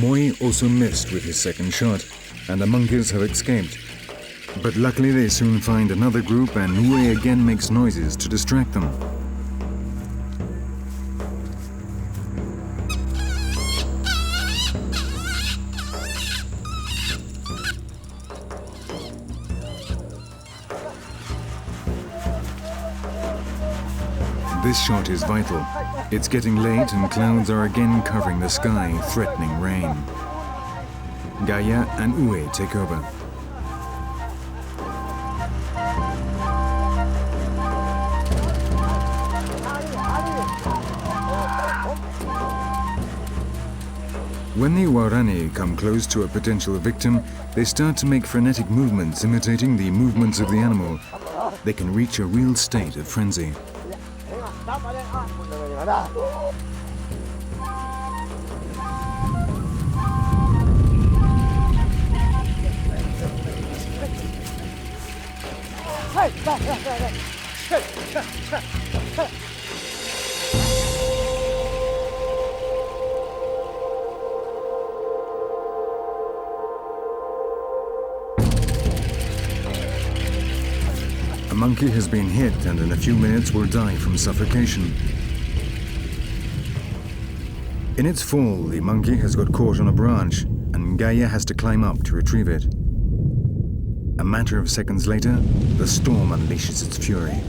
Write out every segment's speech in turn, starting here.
Moi also missed with his second shot, and the monkeys have escaped. But luckily they soon find another group and Uwe again makes noises to distract them. This shot is vital. It's getting late and clouds are again covering the sky, threatening rain. Gaia and Uwe take over. When the Huaorani come close to a potential victim, they start to make frenetic movements imitating the movements of the animal. They can reach a real state of frenzy. A monkey has been hit and in a few minutes will die from suffocation. In its fall, the monkey has got caught on a branch and Gaia has to climb up to retrieve it. A matter of seconds later, the storm unleashes its fury.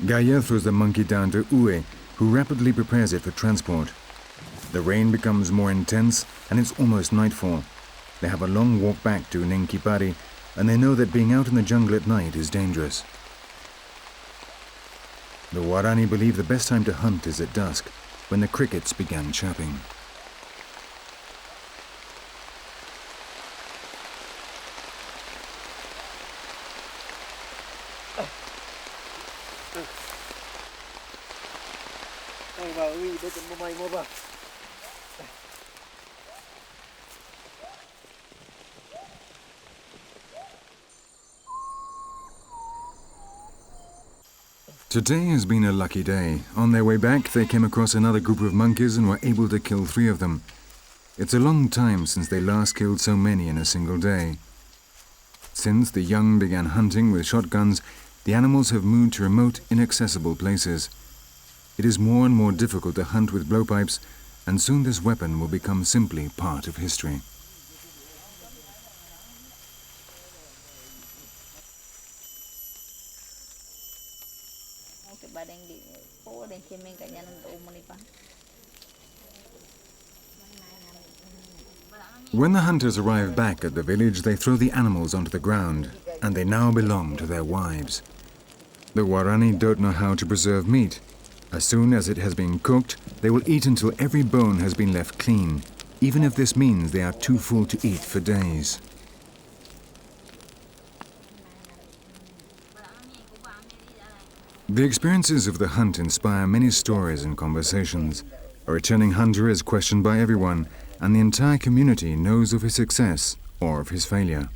Gaia throws the monkey down to Uwe, who rapidly prepares it for transport. The rain becomes more intense and it's almost nightfall. They have a long walk back to Nenkipari and they know that being out in the jungle at night is dangerous. The Huaorani believe the best time to hunt is at dusk, when the crickets began chirping. Today has been a lucky day. On their way back, they came across another group of monkeys and were able to kill 3 of them. It's a long time since they last killed so many in a single day. Since the young began hunting with shotguns, the animals have moved to remote, inaccessible places. It is more and more difficult to hunt with blowpipes, and soon this weapon will become simply part of history. When the hunters arrive back at the village, they throw the animals onto the ground, and they now belong to their wives. The Huaorani don't know how to preserve meat. As soon as it has been cooked, they will eat until every bone has been left clean, even if this means they are too full to eat for days. The experiences of the hunt inspire many stories and conversations. A returning hunter is questioned by everyone, and the entire community knows of his success or of his failure.